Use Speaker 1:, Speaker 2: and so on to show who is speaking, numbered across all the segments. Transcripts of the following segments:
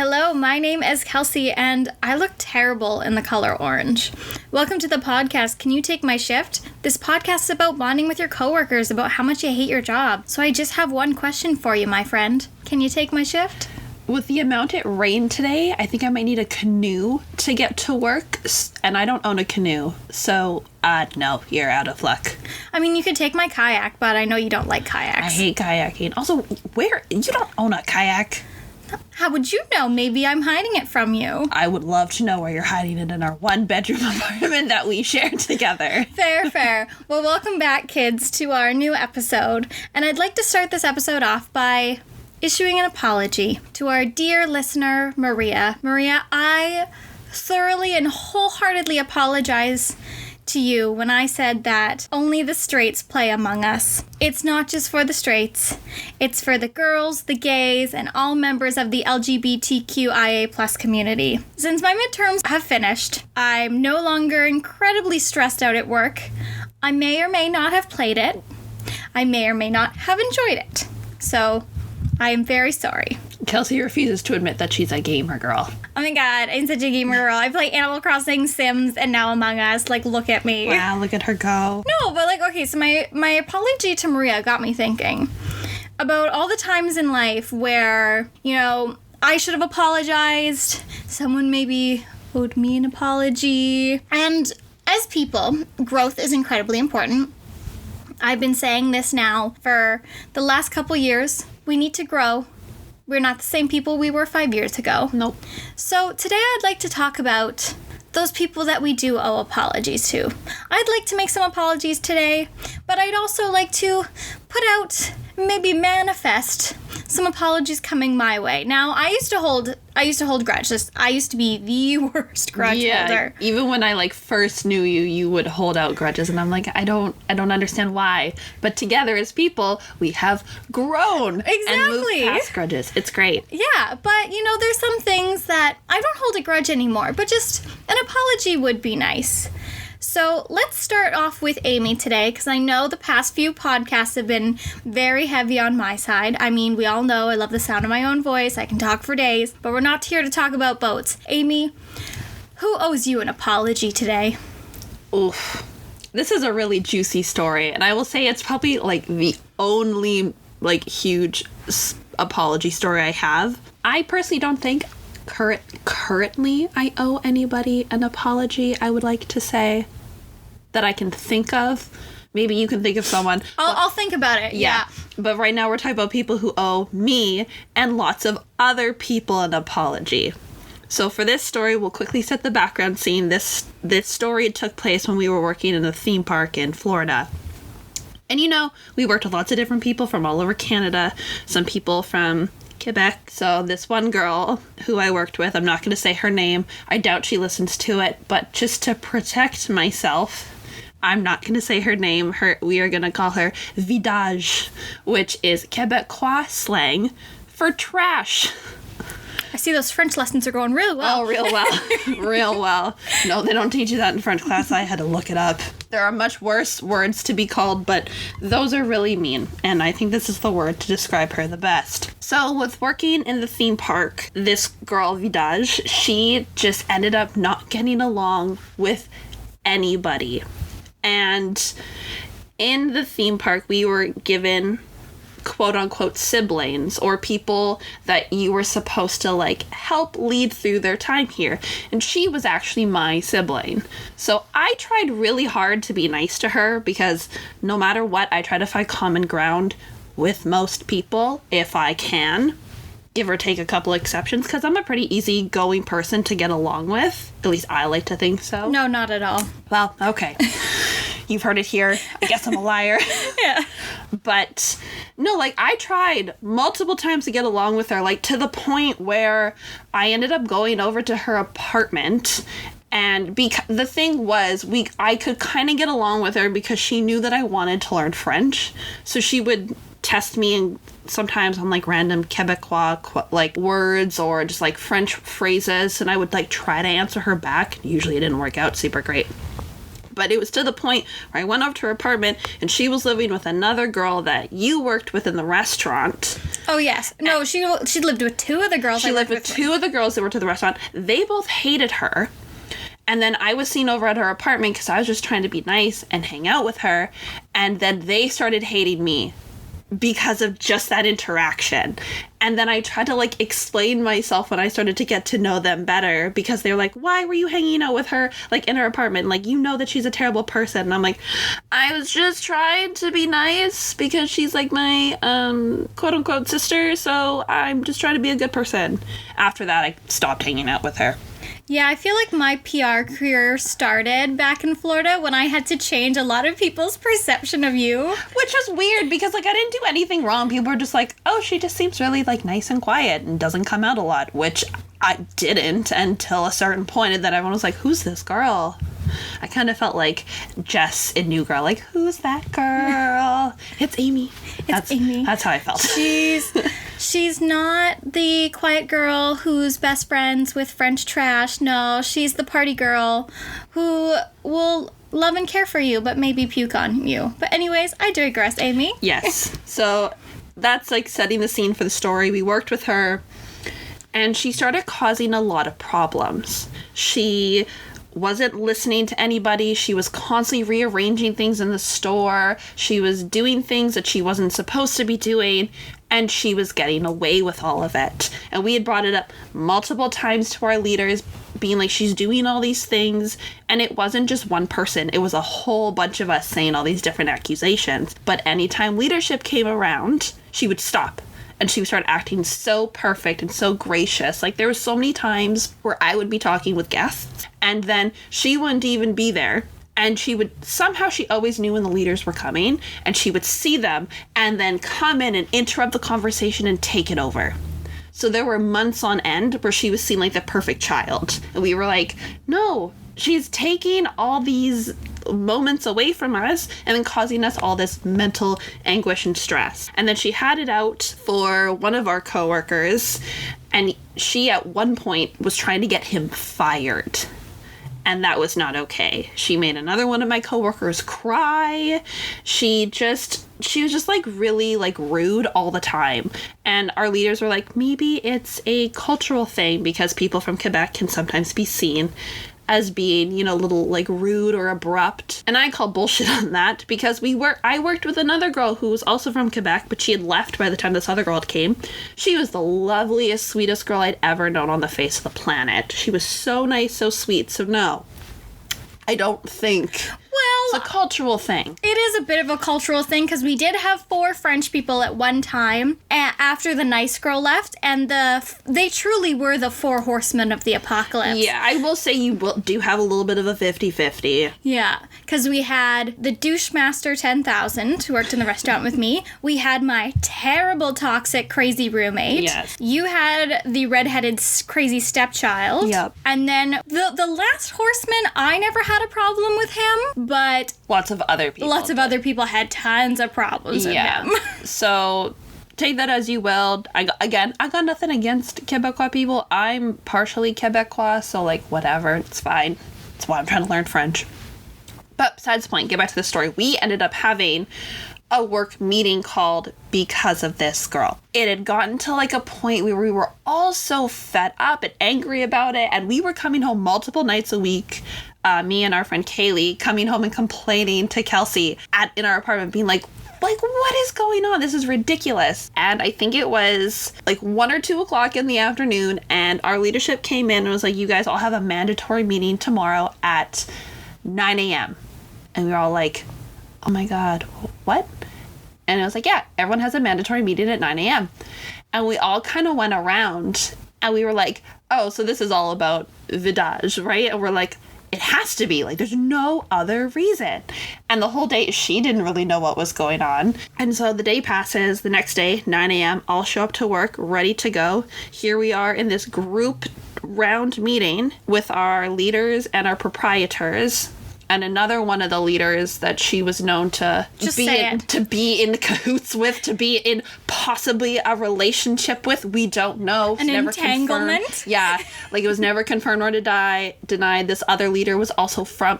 Speaker 1: Hello, my name is Kelsey, and I look terrible in the color orange. Welcome to the podcast, Can You Take My Shift? This podcast is about bonding with your coworkers about how much you hate your job. So I just have one question for you, my friend. Can you take my shift?
Speaker 2: With the amount it rained today, I think I might need a canoe to get to work, and I don't own a canoe, so no, you're out of luck.
Speaker 1: I mean, you could take my kayak, but I know you don't like kayaks.
Speaker 2: I hate kayaking. Also, you don't own a kayak?
Speaker 1: How would you know? Maybe I'm hiding it from you.
Speaker 2: I would love to know where you're hiding it in our one-bedroom apartment that we share together.
Speaker 1: Fair. Well, welcome back, kids, to our new episode. And I'd like to start this episode off by issuing an apology to our dear listener, Maria. Maria, I thoroughly and wholeheartedly apologize to you when I said that only the straights play Among Us. It's not just for the straights. It's for the girls, the gays, and all members of the LGBTQIA+ community. Since my midterms have finished, I'm no longer incredibly stressed out at work. I may or may not have played it. I may or may not have enjoyed it. So, I am very sorry.
Speaker 2: Kelsey refuses to admit that she's a gamer girl.
Speaker 1: Oh my god, I'm such a gamer girl. I play Animal Crossing, Sims, and now Among Us. Like, look at me.
Speaker 2: Wow, look at her go.
Speaker 1: No, but like, okay, so my apology to Maria got me thinking about all the times in life where, you know, I should have apologized. Someone maybe owed me an apology. And as people, growth is incredibly important. I've been saying this now for the last couple years. We need to grow. We're not the same people we were 5 years ago.
Speaker 2: Nope.
Speaker 1: So today I'd like to talk about those people that we do owe apologies to. I'd like to make some apologies today, but I'd also like to put out, maybe manifest, some apologies coming my way. Now, I used to hold grudges. I used to be the worst grudge holder.
Speaker 2: Even when I first knew you, you would hold out grudges, and I'm like, I don't understand why. But together as people, we have grown and moved past grudges. It's great.
Speaker 1: Yeah, but you know, there's some things that I don't hold a grudge anymore, but just an apology would be nice. So let's start off with Amy today, because I know the past few podcasts have been very heavy on my side. I mean, we all know I love the sound of my own voice. I can talk for days, but we're not here to talk about boats. Amy, who owes you an apology today?
Speaker 2: Oof. This is a really juicy story, and I will say it's probably the only huge apology story I have. I personally don't think currently I owe anybody an apology. I would like to say that I can think of. Maybe you can think of someone.
Speaker 1: I'll think about it. Yeah.
Speaker 2: But right now we're talking about people who owe me and lots of other people an apology. So for this story, we'll quickly set the background scene. This story took place when we were working in a theme park in Florida. And we worked with lots of different people from all over Canada. Some people from Quebec. So this one girl who I worked with, I'm not going to say her name. I doubt she listens to it, but just to protect myself, I'm not going to say her name. We are going to call her Vidage, which is Quebecois slang for trash.
Speaker 1: I see those French lessons are going real well.
Speaker 2: Oh, real well. Real well. No, they don't teach you that in French class. I had to look it up. There are much worse words to be called, but those are really mean. And I think this is the word to describe her the best. So with working in the theme park, this girl, Vidage, she just ended up not getting along with anybody. And in the theme park, we were given quote-unquote siblings, or people that you were supposed to help lead through their time here, and she was actually my sibling. So I tried really hard to be nice to her, because no matter what, I try to find common ground with most people if I can, give or take a couple exceptions, because I'm a pretty easygoing person to get along with. At least I like to think so.
Speaker 1: No, not at all.
Speaker 2: Well, okay. You've heard it here. I guess I'm a liar.
Speaker 1: Yeah.
Speaker 2: But no, I tried multiple times to get along with her, to the point where I ended up going over to her apartment. And the thing was, I could kind of get along with her because she knew that I wanted to learn French. So she would test me and sometimes on random Quebecois words or just French phrases, and I would try to answer her back. Usually it didn't work out super great. But it was to the point where I went over to her apartment and she was living with another girl that you worked with in the restaurant.
Speaker 1: Oh, yes. No, she lived with two of the girls.
Speaker 2: She lived with two of the girls that were to the restaurant. They both hated her. And then I was seen over at her apartment because I was just trying to be nice and hang out with her. And then they started hating me because of just that interaction. And then I tried to, like, explain myself when I started to get to know them better, because they were like, why were you hanging out with her, like, in her apartment? Like, you know that she's a terrible person. And I'm like, I was just trying to be nice because she's, like, my, quote-unquote sister, so I'm just trying to be a good person. After that, I stopped hanging out with her.
Speaker 1: Yeah, I feel like my PR career started back in Florida when I had to change a lot of people's perception of you.
Speaker 2: Which is weird because, like, I didn't do anything wrong. People were just like, oh, she just seems really, like, nice and quiet and doesn't come out a lot, which I didn't until a certain point, and then everyone was like, who's this girl? I kind of felt like Jess in New Girl, like, who's that girl? It's Amy. That's Amy. That's how I felt.
Speaker 1: She's not the quiet girl who's best friends with French trash. No, she's the party girl who will love and care for you, but maybe puke on you. But anyways, I digress, Amy.
Speaker 2: Yes. So that's, like, setting the scene for the story. We worked with her, and she started causing a lot of problems. She wasn't listening to anybody. She was constantly rearranging things in the store. She was doing things that she wasn't supposed to be doing, and she was getting away with all of it. And we had brought it up multiple times to our leaders, being like, she's doing all these things. And it wasn't just one person. It was a whole bunch of us saying all these different accusations. But anytime leadership came around, she would stop. And she would start acting so perfect and so gracious. Like, there were so many times where I would be talking with guests, and then she wouldn't even be there. And she always knew when the leaders were coming, and she would see them and then come in and interrupt the conversation and take it over. So there were months on end where she was seen like the perfect child. And we were like, no, she's taking all these moments away from us and then causing us all this mental anguish and stress. And then she had it out for one of our coworkers, and she at one point was trying to get him fired. And that was not okay. She made another one of my coworkers cry. She was just like really like rude all the time. And our leaders were like, maybe it's a cultural thing because people from Quebec can sometimes be seen as being, you know, a little like rude or abrupt. And I call bullshit on that because I worked with another girl who was also from Quebec, but she had left by the time this other girl came. She was the loveliest, sweetest girl I'd ever known on the face of the planet. She was so nice, so sweet. So no, I don't think it's a cultural thing.
Speaker 1: It is a bit of a cultural thing because we did have 4 French people at one time after the nice girl left, and they truly were the 4 horsemen of the apocalypse.
Speaker 2: Yeah, I will say you do have a little bit of a 50-50.
Speaker 1: Yeah, because we had the douche master 10,000 who worked in the restaurant with me. We had my terrible, toxic, crazy roommate.
Speaker 2: Yes.
Speaker 1: You had the redheaded, crazy stepchild.
Speaker 2: Yep.
Speaker 1: And then the last horseman, I never had a problem with him, but
Speaker 2: Lots of other people
Speaker 1: had tons of problems with him.
Speaker 2: So take that as you will. I got nothing against Quebecois people. I'm partially Quebecois, so like whatever, it's fine. That's why I'm trying to learn French. But besides the point, get back to the story. We ended up having a work meeting called because of this girl. It had gotten to like a point where we were all so fed up and angry about it, and we were coming home multiple nights a week. Me and our friend Kaylee coming home and complaining to Kelsey in our apartment, being like, what is going on? This is ridiculous. And I think it was like 1 or 2 o'clock in the afternoon, and our leadership came in and was like, you guys all have a mandatory meeting tomorrow at 9 a.m. And we were all like, oh my God, what? And I was like, yeah, everyone has a mandatory meeting at 9 a.m. And we all kind of went around and we were like, oh, so this is all about vidage, right? And we're like, it has to be. Like, there's no other reason. And the whole day, she didn't really know what was going on. And so the day passes. The next day, 9 a.m., I'll show up to work, ready to go. Here we are in this group round meeting with our leaders and our proprietors. And another one of the leaders that she was known to be in cahoots with, to be in possibly a relationship with. We don't know.
Speaker 1: An entanglement?
Speaker 2: Confirmed. Yeah. Like, it was never confirmed or denied. This other leader was also from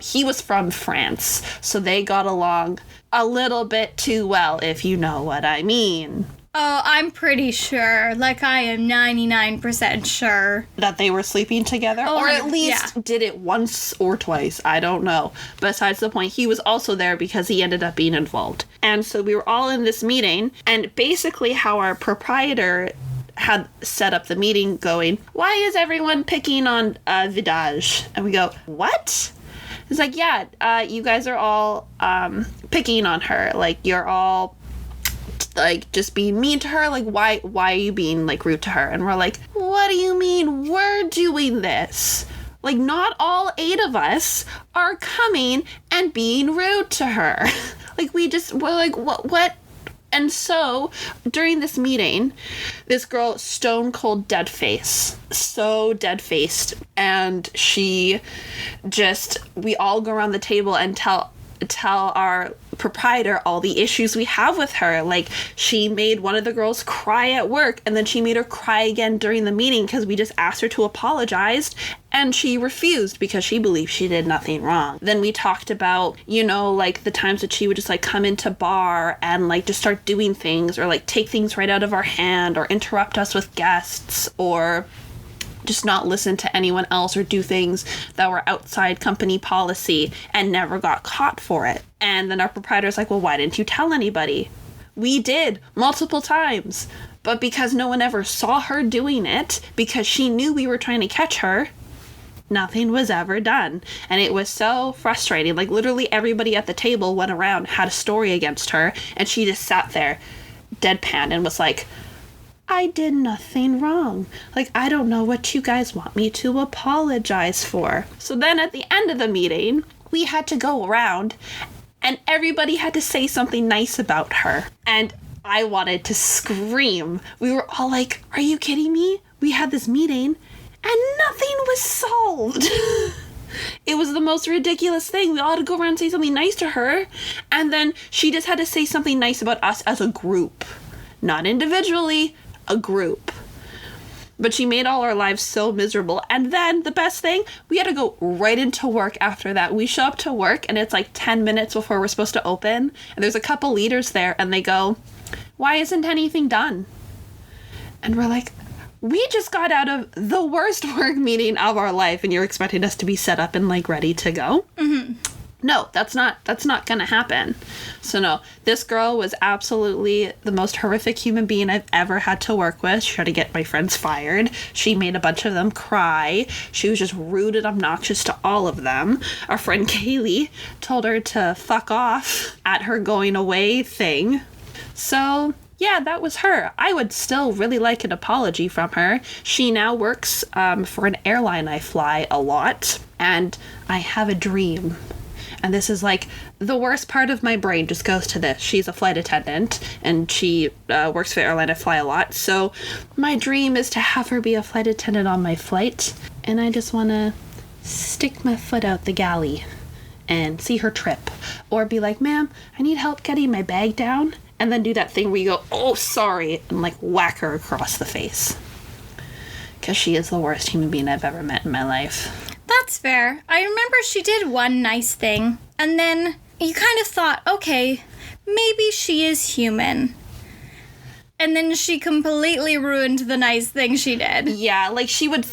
Speaker 2: France. So they got along a little bit too well, if you know what I mean.
Speaker 1: Oh, I'm pretty sure. Like, I am 99% sure.
Speaker 2: That they were sleeping together?
Speaker 1: Oh,
Speaker 2: or at least
Speaker 1: yeah.
Speaker 2: did it once or twice. I don't know. Besides the point, he was also there because he ended up being involved. And so we were all in this meeting, and basically how our proprietor had set up the meeting going, why is everyone picking on Vidage? And we go, what? It's like, yeah, you guys are all picking on her. Like, you're all like just being mean to her. Like, why are you being like rude to her? And we're like, what do you mean we're doing this? Like, not all 8 of us are coming and being rude to her. Like, we're like, what? And so during this meeting, this girl, stone cold dead face, so dead faced, and we all go around the table and tell our proprietor all the issues we have with her. Like, she made one of the girls cry at work, and then she made her cry again during the meeting because we just asked her to apologize, and she refused because she believed she did nothing wrong. Then we talked about, like the times that she would just like come into bar and like just start doing things, or like take things right out of our hand, or interrupt us with guests, or just not listen to anyone else, or do things that were outside company policy, and never got caught for it. And then our proprietor's like, well, why didn't you tell anybody? We did multiple times, but because no one ever saw her doing it, because she knew we were trying to catch her, nothing was ever done. And it was so frustrating. Like, literally everybody at the table went around, had a story against her, and she just sat there deadpan and was like, I did nothing wrong. Like, I don't know what you guys want me to apologize for. So then at the end of the meeting, we had to go around and everybody had to say something nice about her. And I wanted to scream. We were all like, are you kidding me? We had this meeting and nothing was solved. It was the most ridiculous thing. We all had to go around and say something nice to her. And then she just had to say something nice about us as a group. Not individually, a group. But she made all our lives so miserable. And then the best thing, we had to go right into work after that. We show up to work and it's like 10 minutes before we're supposed to open. And there's a couple leaders there and they go, why isn't anything done? And we're like, we just got out of the worst work meeting of our life and you're expecting us to be set up and like ready to go? Mm-hmm. No, that's not gonna happen. So no, this girl was absolutely the most horrific human being I've ever had to work with. She tried to get my friends fired. She made a bunch of them cry. She was just rude and obnoxious to all of them. Our friend Kaylee told her to fuck off at her going away thing. So yeah, that was her. I would still really like an apology from her. She now works for an airline I fly a lot, and I have a dream. And this is like the worst part of my brain just goes to this. She's a flight attendant and she works for the airline I fly a lot. So my dream is to have her be a flight attendant on my flight. And I just want to stick my foot out the galley and see her trip. Or be like, ma'am, I need help getting my bag down. And then do that thing where you go, oh, sorry. And like whack her across the face. Because she is the worst human being I've ever met in my life.
Speaker 1: That's fair. I remember she did one nice thing, and then you kind of thought, okay, maybe she is human. And then she completely ruined the nice thing she did.
Speaker 2: Yeah, like she would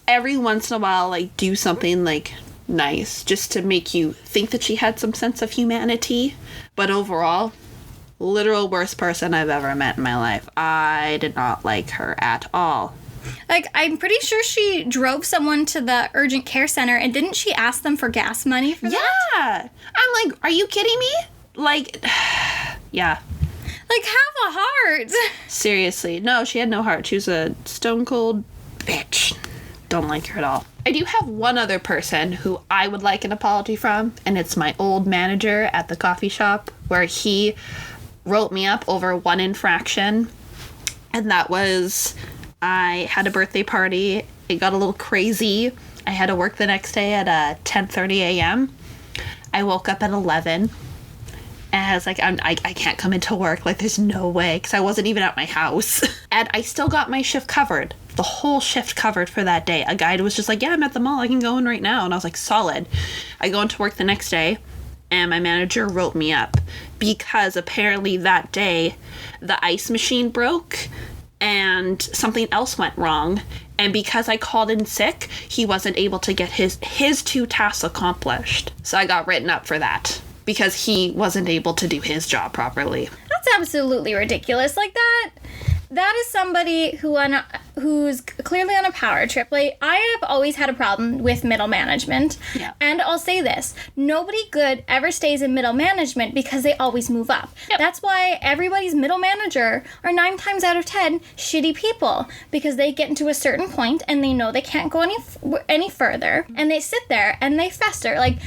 Speaker 2: every once in a while like do something like nice just to make you think that she had some sense of humanity. But overall, literal worst person I've ever met in my life. I did not like her at all.
Speaker 1: Like, I'm pretty sure she drove someone to the urgent care center, and didn't she ask them for gas money for that?
Speaker 2: Yeah! I'm like, are you kidding me? Like, yeah.
Speaker 1: Like, have a heart.
Speaker 2: Seriously. No, she had no heart. She was a stone cold bitch. Don't like her at all. I do have one other person who I would like an apology from, and it's my old manager at the coffee shop, where he wrote me up over one infraction, and that was I had a birthday party. It got a little crazy. I had to work the next day at 10:30 a.m. I woke up at 11. And I was like, I can't come into work. Like, there's no way. Because I wasn't even at my house. And I still got my shift covered. The whole shift covered for that day. A guy was just like, yeah, I'm at the mall. I can go in right now. And I was like, solid. I go into work the next day. And my manager wrote me up. because apparently that day the ice machine broke and something else went wrong. And because I called in sick, he wasn't able to get his 2 tasks accomplished. So I got written up for that because he wasn't able to do his job properly.
Speaker 1: That's absolutely ridiculous. Like that is somebody who's clearly on a power trip. Like, I have always had a problem with middle management.
Speaker 2: Yeah.
Speaker 1: And I'll say this. Nobody good ever stays in middle management because they always move up.
Speaker 2: Yep.
Speaker 1: That's why everybody's middle manager are 9 times out of 10 shitty people, because they get into a certain point and they know they can't go any further, and they sit there and they fester. Like,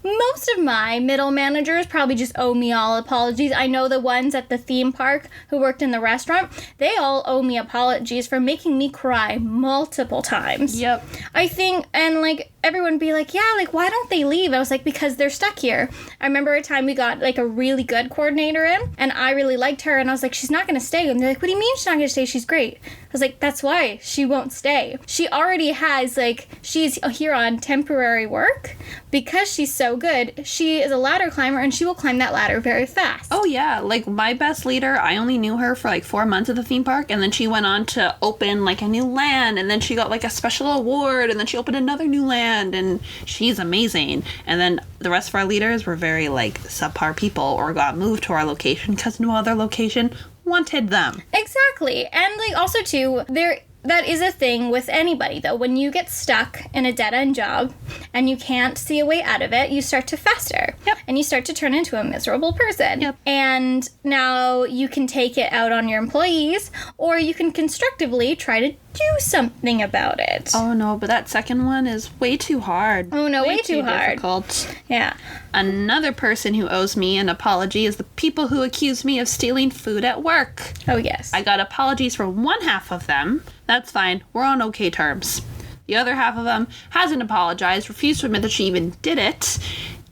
Speaker 1: most of my middle managers probably just owe me all apologies. I know the ones at the theme park who worked in the restaurant, they all owe me apologies for making me cry multiple times.
Speaker 2: Yep.
Speaker 1: I think, and like, everyone be like, yeah, like, why don't they leave? I was like, because they're stuck here. I remember a time we got like a really good coordinator in, and I really liked her, and I was like, she's not gonna stay. And they're like, what do you mean she's not gonna stay? She's great. I was like, that's why she won't stay. She already has, like, she's here on temporary work because she's so good. She is a ladder climber, and she will climb that ladder very fast.
Speaker 2: Oh, yeah. Like, my best leader, I only knew her for like 4 months at the theme park, and then she went on to open like a new land, and then she got like a special award, and then she opened another new land, and she's amazing. And then the rest of our leaders were very like subpar people, or got moved to our location because no other location wanted them.
Speaker 1: Exactly. And like, also too, that is a thing with anybody, though. When you get stuck in a dead-end job and you can't see a way out of it, you start to fester.
Speaker 2: Yep.
Speaker 1: And you start to turn into a miserable person.
Speaker 2: Yep.
Speaker 1: And now you can take it out on your employees, or you can constructively try to do something about it.
Speaker 2: Oh, no, but that second one is way too hard.
Speaker 1: Oh, no, way too hard.
Speaker 2: Difficult.
Speaker 1: Yeah.
Speaker 2: Another person who owes me an apology is the people who accuse me of stealing food at work.
Speaker 1: Oh, yes.
Speaker 2: I got apologies for one half of them. That's fine. We're on okay terms. The other half of them hasn't apologized, refused to admit that she even did it,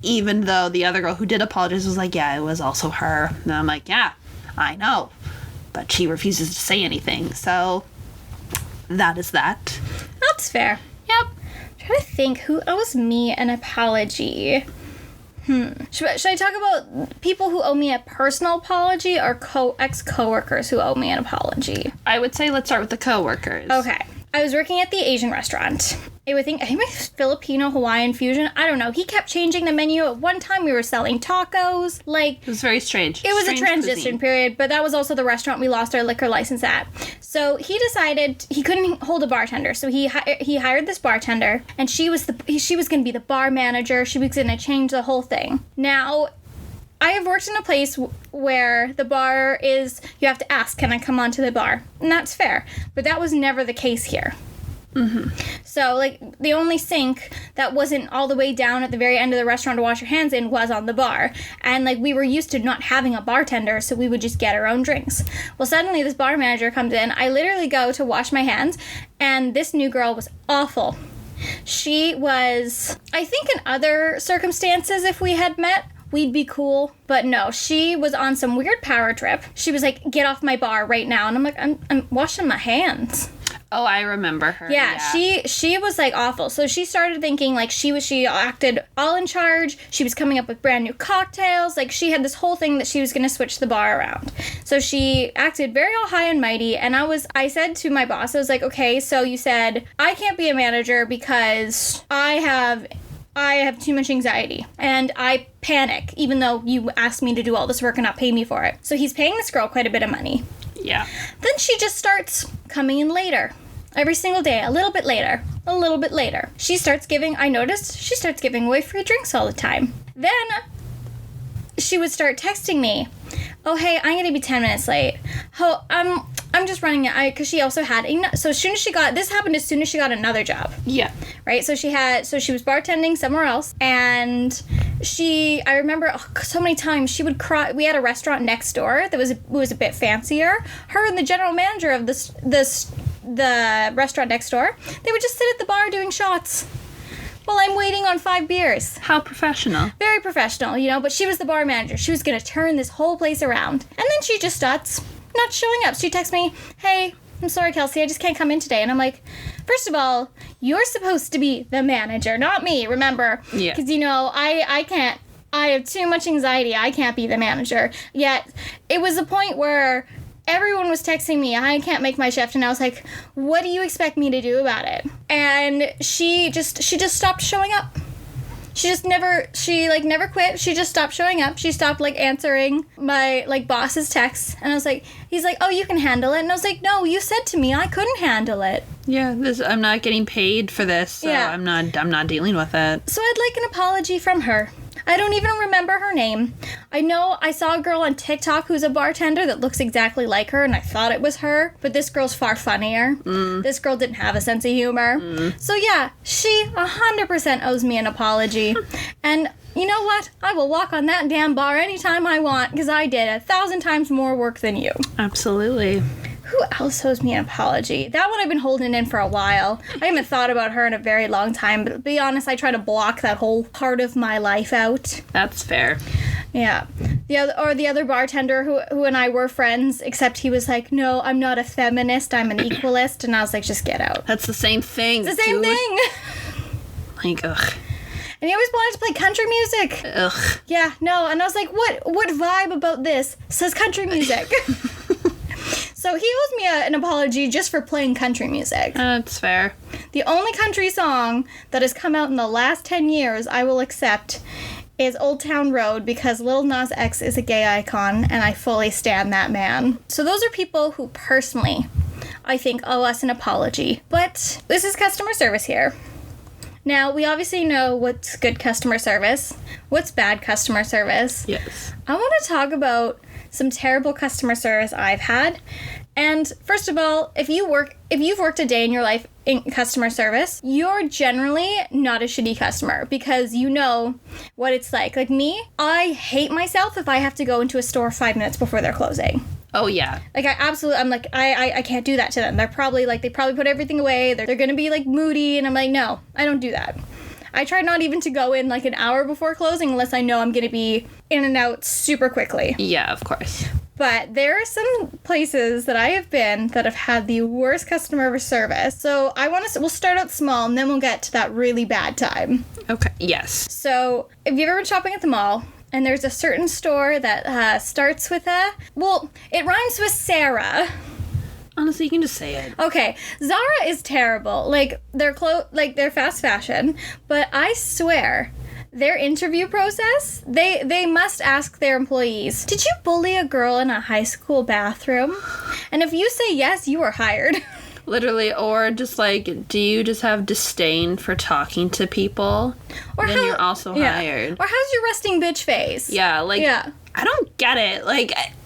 Speaker 2: even though the other girl who did apologize was like, yeah, it was also her. And I'm like, yeah, I know. But she refuses to say anything, so that is that.
Speaker 1: That's fair.
Speaker 2: Yep.
Speaker 1: I'm trying to think who owes me an apology. Should I talk about people who owe me a personal apology, or ex-coworkers who owe me an apology?
Speaker 2: I would say let's start with the coworkers.
Speaker 1: Okay. I was working at the Asian restaurant. I think it was Filipino Hawaiian fusion. I don't know. He kept changing the menu. At one time we were selling tacos. Like,
Speaker 2: It was very strange.
Speaker 1: it was
Speaker 2: Strange
Speaker 1: a transition
Speaker 2: cuisine.
Speaker 1: period, but that was also the restaurant we lost our liquor license at. So he decided he couldn't hold a bartender. So he hired this bartender, and she was going to be the bar manager. She was going to change the whole thing. Now, I have worked in a place where the bar is, you have to ask, can I come onto the bar? And that's fair. But that was never the case here. Mm-hmm. So, like, the only sink that wasn't all the way down at the very end of the restaurant to wash your hands in was on the bar. And, like, we were used to not having a bartender, so we would just get our own drinks. Well, suddenly this bar manager comes in. I literally go to wash my hands, and this new girl was awful. She was, I think in other circumstances, if we had met, we'd be cool. But no, she was on some weird power trip. She was like, get off my bar right now. And I'm like, I'm washing my hands.
Speaker 2: Oh, I remember her.
Speaker 1: Yeah, she was like awful. So she started thinking like she acted all in charge. She was coming up with brand new cocktails. Like, she had this whole thing that she was going to switch the bar around. So she acted very all high and mighty. And I said to my boss, I was like, okay, so you said I can't be a manager because I have too much anxiety and I panic, even though you asked me to do all this work and not pay me for it. So he's paying this girl quite a bit of money.
Speaker 2: Yeah.
Speaker 1: Then she just starts coming in later. Every single day, a little bit later. I noticed she starts giving away free drinks all the time. Then she would start texting me, oh, hey, I'm going to be 10 minutes late. Oh, I'm just running it. Because she also had, so as soon as this happened as soon as she got another job.
Speaker 2: Yeah.
Speaker 1: Right? So she was bartending somewhere else, and I remember so many times she would cry. We had a restaurant next door that was a bit fancier. Her and the general manager of the restaurant next door, they would just sit at the bar doing shots while I'm waiting on 5 beers.
Speaker 2: How professional.
Speaker 1: Very professional, but she was the bar manager. She was going to turn this whole place around. And then she just starts not showing up. She texts me, hey, I'm sorry, Kelsey, I just can't come in today. And I'm like, first of all, you're supposed to be the manager, not me, remember?
Speaker 2: Yeah.
Speaker 1: Because, I I have too much anxiety. I can't be the manager. Yet, it was a point where everyone was texting me, I can't make my shift. And I was like, what do you expect me to do about it? And she just stopped showing up. She never quit. She just stopped showing up. She stopped, answering my, boss's texts. And I was like, he's like, oh, you can handle it. And I was like, no, you said to me I couldn't handle it.
Speaker 2: Yeah, I'm not getting paid for this, so yeah. I'm not dealing with it.
Speaker 1: So I'd like an apology from her. I don't even remember her name. I know I saw a girl on TikTok who's a bartender that looks exactly like her, and I thought it was her, but this girl's far funnier. This girl didn't have a sense of humor. So yeah, she 100% owes me an apology. And you know what? I will walk on that damn bar anytime I want, because I did 1,000 times more work than you.
Speaker 2: Absolutely.
Speaker 1: Who else owes me an apology? That one I've been holding in for a while. I haven't thought about her in a very long time, but to be honest, I try to block that whole part of my life out.
Speaker 2: That's fair.
Speaker 1: Yeah. The other bartender who and I were friends, except he was like, no, I'm not a feminist, I'm an equalist. And I was like, just get out.
Speaker 2: That's the same thing,
Speaker 1: It's the same thing.
Speaker 2: Ugh.
Speaker 1: And he always wanted to play country music.
Speaker 2: Ugh.
Speaker 1: Yeah, no. And I was like, what vibe about this says country music? So he owes me an apology just for playing country music.
Speaker 2: That's fair.
Speaker 1: The only country song that has come out in the last 10 years I will accept is Old Town Road, because Lil Nas X is a gay icon, and I fully stan that man. So those are people who personally, I think, owe us an apology. But this is customer service here. Now, we obviously know what's good customer service, what's bad customer service.
Speaker 2: Yes.
Speaker 1: I want to talk about some terrible customer service I've had. And first of all, if you've worked a day in your life in customer service, you're generally not a shitty customer, because you know what it's like. Like me, I hate myself if I have to go into a store 5 minutes before they're closing.
Speaker 2: Oh, yeah.
Speaker 1: I can't do that to them. They're probably, they probably put everything away. They're going to be, moody. And I'm like, no, I don't do that. I try not even to go in, an hour before closing unless I know I'm going to be in and out super quickly.
Speaker 2: Yeah, of course.
Speaker 1: But there are some places that I have been that have had the worst customer service. So we'll start out small, and then we'll get to that really bad time.
Speaker 2: Okay, yes.
Speaker 1: So if you've ever been shopping at the mall, and there's a certain store that starts with it rhymes with Sarah.
Speaker 2: Honestly, you can just say it.
Speaker 1: Okay, Zara is terrible. They're fast fashion, but I swear, their interview process, they must ask their employees, did you bully a girl in a high school bathroom? And if you say yes, you are hired.
Speaker 2: Literally, or just do you just have disdain for talking to people? Or then you're also hired.
Speaker 1: Or how's your resting bitch face?
Speaker 2: Yeah, I don't get it.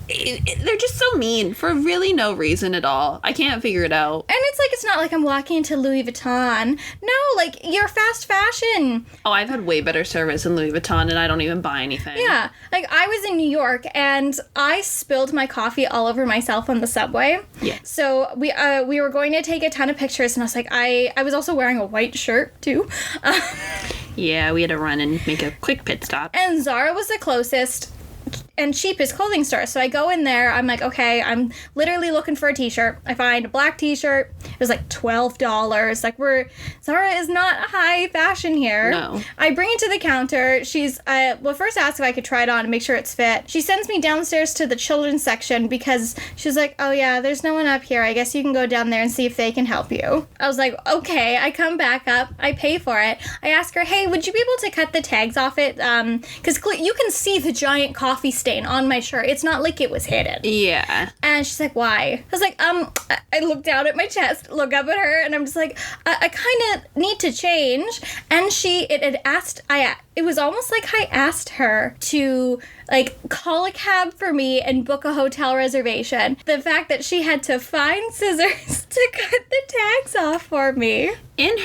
Speaker 2: They're just so mean for really no reason at all. I can't figure it out.
Speaker 1: And it's not like I'm walking into Louis Vuitton. No, you're fast fashion.
Speaker 2: Oh, I've had way better service in Louis Vuitton, and I don't even buy anything.
Speaker 1: Yeah, I was in New York, and I spilled my coffee all over myself on the subway.
Speaker 2: Yeah.
Speaker 1: So we were going to take a ton of pictures, and I was like, I was also wearing a white shirt too.
Speaker 2: Yeah, we had to run and make a quick pit stop.
Speaker 1: And Zara was the closest and cheapest clothing store. So I go in there, I'm like, okay, I'm literally looking for a t-shirt. I find a black t-shirt. It was $12. Zara is not high fashion here.
Speaker 2: No.
Speaker 1: I bring it to the counter. She's, first asked if I could try it on and make sure it's fit. She sends me downstairs to the children's section because she's like, oh yeah, there's no one up here. I guess you can go down there and see if they can help you. I was like, okay. I come back up. I pay for it. I ask her, hey, would you be able to cut the tags off it? Because you can see the giant coffee stain on my shirt. It's not like it was hidden.
Speaker 2: Yeah.
Speaker 1: And she's like, why? I was like, I look down at my chest, look up at her, and I'm just like, I kind of need to change. And it was almost like I asked her to call a cab for me and book a hotel reservation. The fact that she had to find scissors to cut the tags off for me.
Speaker 2: I'm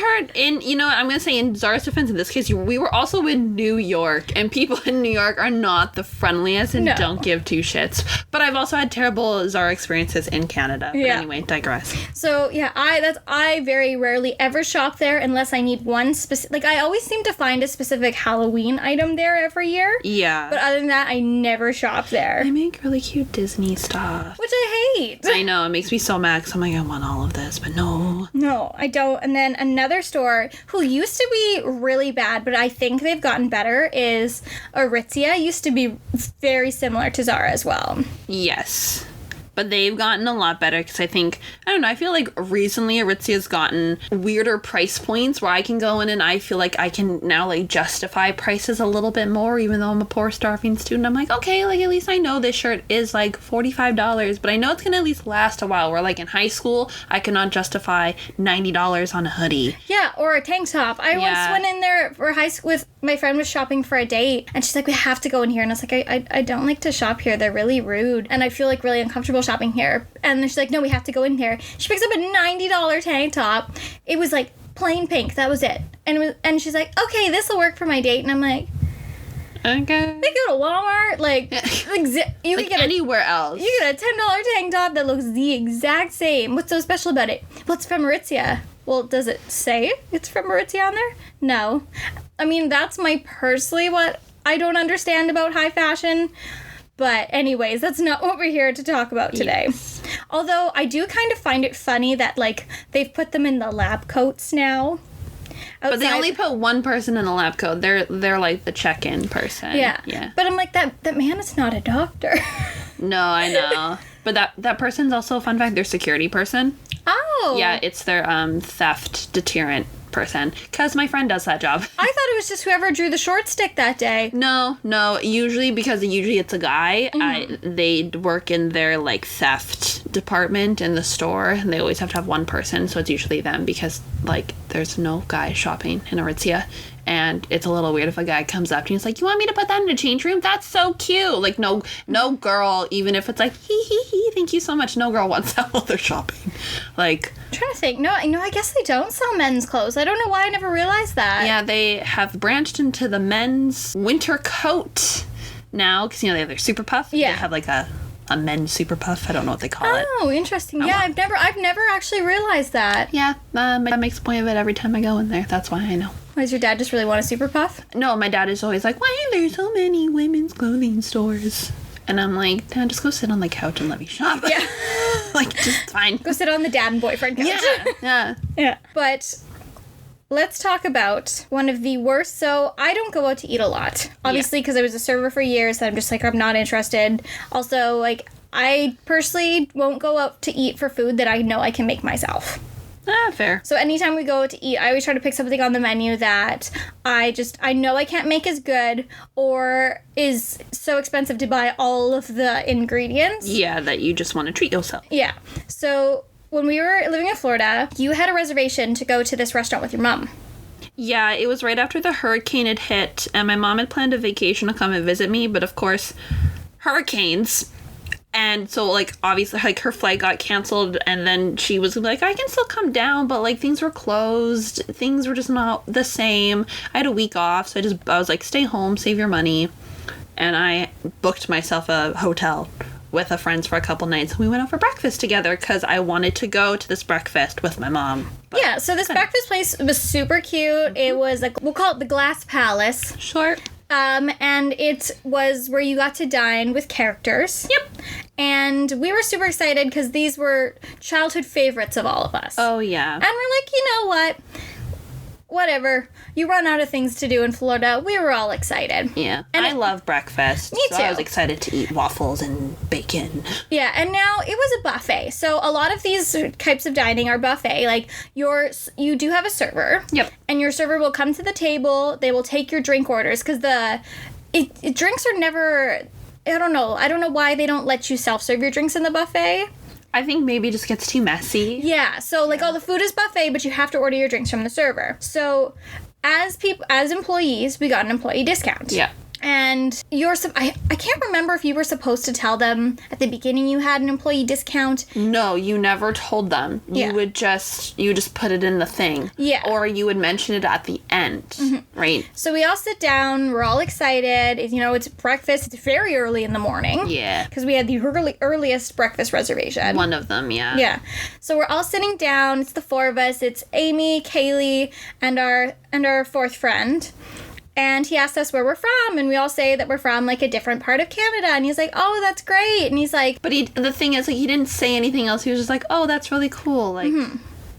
Speaker 2: going to say in Zara's defense, in this case, we were also in New York, and people in New York are not the friendliest and don't give two shits. But I've also had terrible Zara experiences in Canada. But anyway, digress.
Speaker 1: So, yeah, I very rarely ever shop there unless I need one specific, I always seem to find a specific Halloween Halloween item there every year.
Speaker 2: Yeah.
Speaker 1: But other than that, I never shop there.
Speaker 2: They make really cute Disney stuff.
Speaker 1: Which I hate.
Speaker 2: I know, it makes me so mad 'cause I'm like, I want all of this, but no.
Speaker 1: No, I don't. And then another store who used to be really bad, but I think they've gotten better, is Aritzia. Used to be very similar to Zara as well.
Speaker 2: Yes. But they've gotten a lot better because I think, I don't know, I feel like recently Aritzia's gotten weirder price points where I can go in and I feel like I can now, like, justify prices a little bit more, even though I'm a poor starving student. I'm like, okay, like, at least I know this shirt is, like, $45, but I know it's going to at least last a while, where, like, in high school, I could not justify $90 on a hoodie.
Speaker 1: Yeah, or a tank top. I once went in there for high school with, my friend was shopping for a date, and she's like, we have to go in here. And I was like, I don't like to shop here. They're really rude, and I feel, like, really uncomfortable shopping here. And then she's like, no, we have to go in here. She picks up a $90 tank top. It was like plain pink. That was it. And she's like, okay, this will work for my date. And I'm like,
Speaker 2: okay.
Speaker 1: they go to Walmart, you
Speaker 2: like
Speaker 1: can get
Speaker 2: anywhere else.
Speaker 1: You get a $10 tank top that looks the exact same. What's so special about it? Well, it's from Aritzia. Well, does it say it's from Aritzia on there? No. I mean, that's personally what I don't understand about high fashion. But anyways, that's not what we're here to talk about today. Yes. Although I do kind of find it funny that, like, they've put them in the lab coats now.
Speaker 2: But they only put one person in the lab coat. They're like the check-in person.
Speaker 1: Yeah. But I'm like, that man is not a doctor.
Speaker 2: No, I know. But that person's also, fun fact, their security person.
Speaker 1: Oh.
Speaker 2: Yeah, it's their theft deterrent person. Because my friend does that job.
Speaker 1: I thought it was just whoever drew the short stick that day.
Speaker 2: No. Usually it's a guy.
Speaker 1: Mm-hmm.
Speaker 2: They work in their, like, theft department in the store. And they always have to have one person. So it's usually them because, like, there's no guy shopping in Aritzia. And it's a little weird if a guy comes up to you and he's like, you want me to put that in a change room? That's so cute. Like, no girl, even if it's like, hee, thank you so much. No girl wants that while they're shopping. Like,
Speaker 1: I'm trying to think. No, I guess they don't sell men's clothes. I don't know why I never realized that.
Speaker 2: Yeah, they have branched into the men's winter coat now. Because, they have their Super Puff.
Speaker 1: Yeah.
Speaker 2: They have, like, a men's Super Puff. I don't know what they call it.
Speaker 1: Oh, interesting. Yeah, I've never actually realized that.
Speaker 2: Yeah, my dad makes a point of it every time I go in there. That's why I know.
Speaker 1: Why, does your dad just really want a Super Puff?
Speaker 2: No, my dad is always like, why are there so many women's clothing stores? And I'm like, Dad, just go sit on the couch and let me shop.
Speaker 1: Yeah.
Speaker 2: Like, just fine.
Speaker 1: Go sit on the dad and boyfriend couch.
Speaker 2: Yeah.
Speaker 1: Yeah. But let's talk about one of the worst. So I don't go out to eat a lot. Obviously, because I was a server for years. I'm just like, I'm not interested. Also, like, I personally won't go out to eat for food that I know I can make myself.
Speaker 2: Fair.
Speaker 1: So anytime we go out to eat, I always try to pick something on the menu that I know I can't make as good or is so expensive to buy all of the ingredients.
Speaker 2: Yeah, that you just want to treat yourself.
Speaker 1: Yeah. So when we were living in Florida, you had a reservation to go to this restaurant with your mom.
Speaker 2: Yeah, it was right after the hurricane had hit, and my mom had planned a vacation to come and visit me, but of course, hurricanes. And so, like, obviously, like, her flight got canceled, and then she was like, I can still come down, but, like, things were closed. Things were just not the same. I had a week off, so I was like, stay home, save your money. And I booked myself a hotel with a friend for a couple nights. We went out for breakfast together because I wanted to go to this breakfast with my mom.
Speaker 1: Yeah, so this breakfast place was super cute. It was, like, we'll call it the Glass Palace.
Speaker 2: Sure.
Speaker 1: And it was where you got to dine with characters.
Speaker 2: Yep.
Speaker 1: And we were super excited because these were childhood favorites of all of us.
Speaker 2: Oh, yeah.
Speaker 1: And we're like, you know what? Whatever. You run out of things to do in Florida. We were all excited.
Speaker 2: Yeah.
Speaker 1: And
Speaker 2: I love breakfast.
Speaker 1: Me too.
Speaker 2: So I was excited to eat waffles and bacon.
Speaker 1: Yeah, and now it was a buffet. So a lot of these types of dining are buffet. Like, you do have a server.
Speaker 2: Yep.
Speaker 1: And your server will come to the table. They will take your drink orders because drinks are never... I don't know why they don't let you self-serve your drinks in the buffet.
Speaker 2: I think maybe it just gets too messy.
Speaker 1: Yeah, so, like, all the food is buffet, but you have to order your drinks from the server. So, as employees, we got an employee discount.
Speaker 2: Yeah.
Speaker 1: And I can't remember if you were supposed to tell them at the beginning you had an employee discount.
Speaker 2: No, you never told them.
Speaker 1: Yeah.
Speaker 2: You just put it in the thing.
Speaker 1: Yeah.
Speaker 2: Or you would mention it at the end, right?
Speaker 1: So we all sit down, we're all excited. It's breakfast, it's very early in the morning.
Speaker 2: Yeah.
Speaker 1: Because we had the earliest breakfast reservation.
Speaker 2: One of them, yeah.
Speaker 1: Yeah. So we're all sitting down, it's the four of us, it's Amy, Kaylee, and our fourth friend. And he asked us where we're from, and we all say that we're from, like, a different part of Canada. And he's like, oh, that's great. And he's like...
Speaker 2: But the thing is, like, he didn't say anything else. He was just like, oh, that's really cool. Like,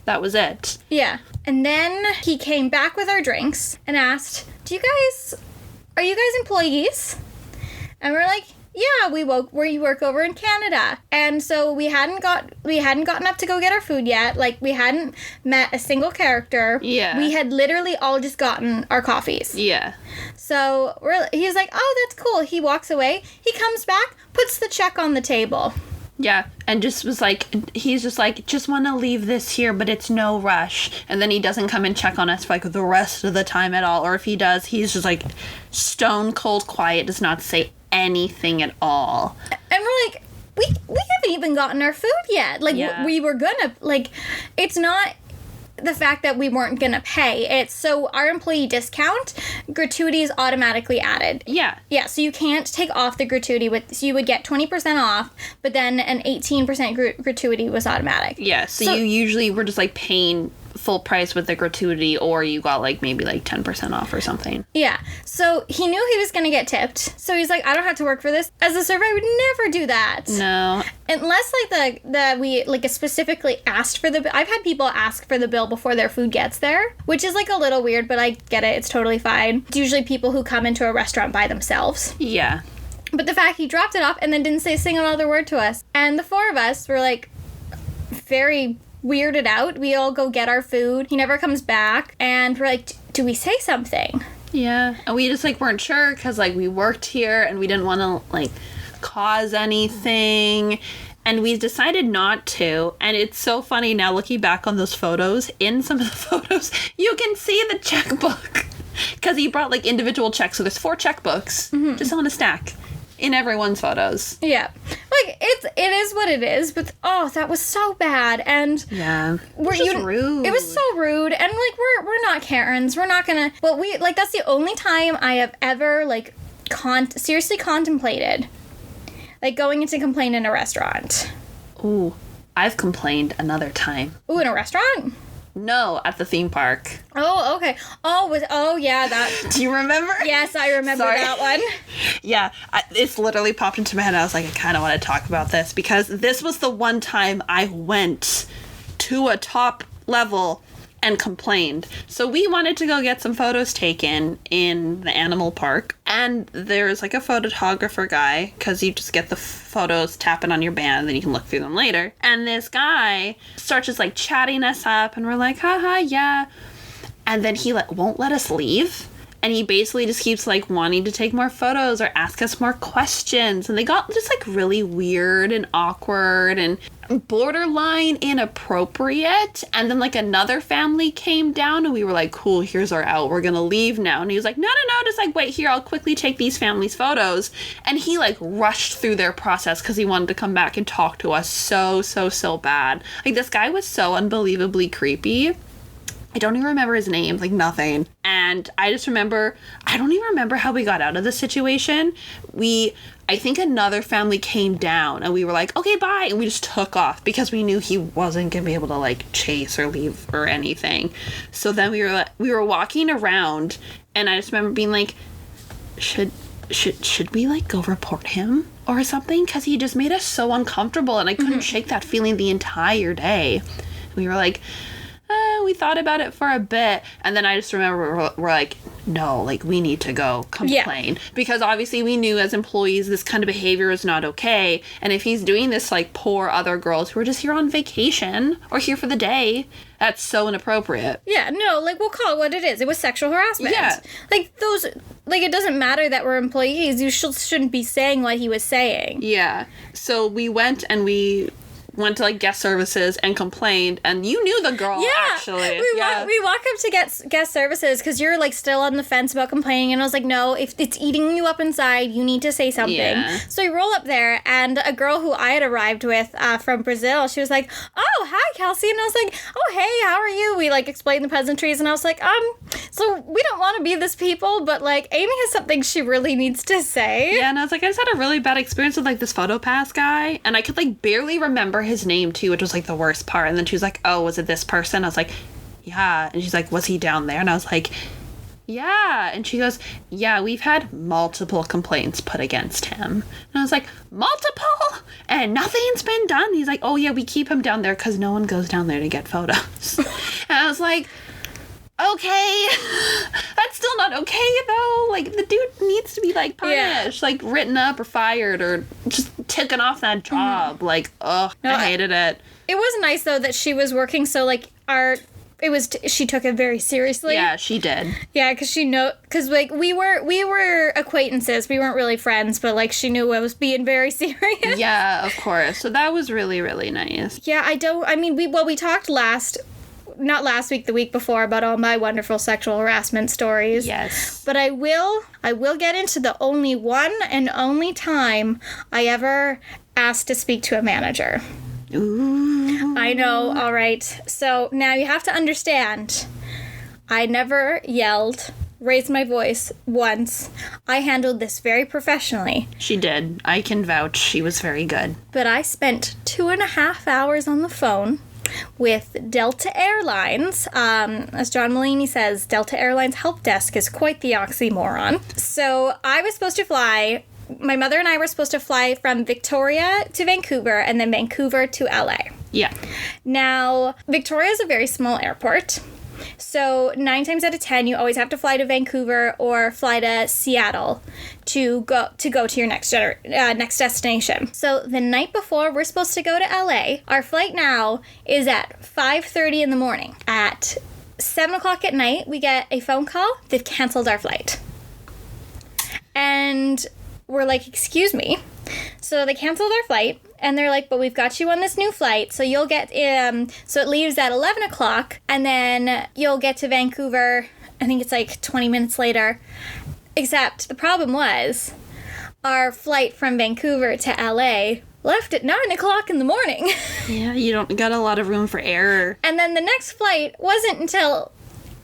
Speaker 2: that was it.
Speaker 1: Yeah. And then he came back with our drinks and asked, are you guys employees? And we're like, yeah, we work over in Canada. And so we hadn't gotten up to go get our food yet. Like, we hadn't met a single character.
Speaker 2: Yeah.
Speaker 1: We had literally all just gotten our coffees.
Speaker 2: Yeah.
Speaker 1: So he's like, oh, that's cool. He walks away. He comes back, puts the check on the table.
Speaker 2: Yeah, and just was like, he's just like, just want to leave this here, but it's no rush. And then he doesn't come and check on us for, like, the rest of the time at all. Or if he does, he's just, like, stone cold quiet, does not say anything at all.
Speaker 1: And we're like, we haven't even gotten our food yet. Like, we were gonna, like, it's not the fact that we weren't gonna pay. It's so our employee discount, gratuity is automatically added.
Speaker 2: Yeah.
Speaker 1: Yeah, so you can't take off the gratuity so you would get 20% off, but then an 18% gratuity was automatic.
Speaker 2: Yeah, so you usually were just, like, paying full price with the gratuity, or you got, like, maybe, like, 10% off or something.
Speaker 1: Yeah, so he knew he was gonna get tipped, so he's like, I don't have to work for this. As a server, I would never do that.
Speaker 2: No.
Speaker 1: Unless, like, we, like, specifically asked for the bill. I've had people ask for the bill before their food gets there, which is, like, a little weird, but I get it. It's totally fine. It's usually people who come into a restaurant by themselves.
Speaker 2: Yeah.
Speaker 1: But the fact he dropped it off and then didn't say a single other word to us. And the four of us were, like, very weirded out. We all go get our food. He never comes back. And we're like, do we say something?
Speaker 2: Yeah. And we just, like, weren't sure because, like, we worked here and we didn't want to, like, cause anything. And we decided not to. And it's so funny now looking back on those photos. In some of the photos, you can see the checkbook. Because he brought, like, individual checks. So there's 4 checkbooks just on a stack in everyone's photos.
Speaker 1: Yeah. Like, it is what it is. But, oh, that was so bad. And
Speaker 2: yeah. It was rude.
Speaker 1: It was so rude. And, like, we're not Karens. We're not gonna... But that's the only time I have ever, like, seriously contemplated, like, going in to complain in a restaurant.
Speaker 2: Ooh. I've complained another time.
Speaker 1: Ooh, in a restaurant?
Speaker 2: No, at the theme park.
Speaker 1: Oh, okay. Oh, yeah, that...
Speaker 2: Do you remember?
Speaker 1: Yes, I remember that one.
Speaker 2: Yeah, it's literally popped into my head. I was like, I kind of want to talk about this because this was the one time I went to a top level and complained. So we wanted to go get some photos taken in the animal park. And there's, like, a photographer guy, because you just get the photos tapping on your band, and then you can look through them later. And this guy starts just, like, chatting us up, and we're like, haha, yeah. And then he won't let us leave. And he basically just keeps, like, wanting to take more photos or ask us more questions. And they got just, like, really weird and awkward and borderline inappropriate. And then, like, another family came down and we were like, cool, here's our out. We're going to leave now. And he was like, no, just, like, wait here. I'll quickly take these families' photos. And he, like, rushed through their process because he wanted to come back and talk to us so bad. Like, this guy was so unbelievably creepy. I don't even remember his name, like, nothing. And I don't even remember how we got out of the situation. I think another family came down and we were like, okay, bye. And we just took off because we knew he wasn't going to be able to, like, chase or leave or anything. So then we were walking around and I just remember being like, should we, like, go report him or something? Because he just made us so uncomfortable and I couldn't shake that feeling the entire day. We were like... we thought about it for a bit, and then I just remember we're like, no, like, we need to go complain. Yeah. Because obviously we knew as employees this kind of behavior is not okay, and if he's doing this, like, poor other girls who are just here on vacation or here for the day, that's so inappropriate.
Speaker 1: Yeah, no, like, we'll call it what it is. It was sexual harassment.
Speaker 2: Yeah.
Speaker 1: Like, it doesn't matter that we're employees. You shouldn't be saying what he was saying.
Speaker 2: Yeah. So we went to, like, guest services and complained, and you knew the girl, actually.
Speaker 1: We walk up to guest services because you're, like, still on the fence about complaining, and I was like, no, if it's eating you up inside, you need to say something. Yeah. So we roll up there, and a girl who I had arrived with from Brazil, she was like, oh, hi, Kelsey, and I was like, oh, hey, how are you? We, like, explained the pleasantries, and I was like, so we don't want to be this people, but, like, Amy has something she really needs to say.
Speaker 2: Yeah, and I was like, I just had a really bad experience with, like, this PhotoPass guy, and I could, like, barely remember his name too, which was, like, the worst part. And then she was like, oh, was it this person? I was like, yeah. And she's like, was he down there? And I was like, yeah. And she goes, yeah, we've had multiple complaints put against him. And I was like, multiple? And nothing's been done? He's like, oh, yeah, we keep him down there because no one goes down there to get photos. And I was like, okay, that's still not okay, though. Like, the dude needs to be, like, punished, like, written up or fired or just taken off that job. Like, ugh, no, I hated it.
Speaker 1: It was nice, though, that she was working so, like, she took it very seriously.
Speaker 2: Yeah, she did.
Speaker 1: Yeah, because like we were acquaintances. We weren't really friends, but like she knew I was being very serious.
Speaker 2: Yeah, of course. So that was really, really nice.
Speaker 1: Yeah, we talked not last week, the week before, about all my wonderful sexual harassment stories.
Speaker 2: Yes.
Speaker 1: But I will get into the only one and only time I ever asked to speak to a manager.
Speaker 2: Ooh.
Speaker 1: I know, all right. So now you have to understand, I never yelled, raised my voice once. I handled this very professionally.
Speaker 2: She did. I can vouch. She was very good.
Speaker 1: But I spent 2.5 hours on the phone with Delta Airlines. As John Mulaney says, Delta Airlines help desk is quite the oxymoron. So I was supposed to fly... My mother and I were supposed to fly from Victoria to Vancouver and then Vancouver to LA.
Speaker 2: Yeah.
Speaker 1: Now, Victoria is a very small airport. So 9 times out of 10, you always have to fly to Vancouver or fly to Seattle to go to your next destination. So the night before we're supposed to go to LA, our flight now is at 5:30 in the morning. At 7 o'clock at night, we get a phone call. They've canceled our flight. And we're like, excuse me. So they canceled our flight, and they're like, but we've got you on this new flight, so you'll get, so it leaves at 11 o'clock, and then you'll get to Vancouver, I think it's like 20 minutes later. Except the problem was, our flight from Vancouver to LA left at 9 o'clock in the morning.
Speaker 2: Yeah, you don't got a lot of room for error.
Speaker 1: And then the next flight wasn't until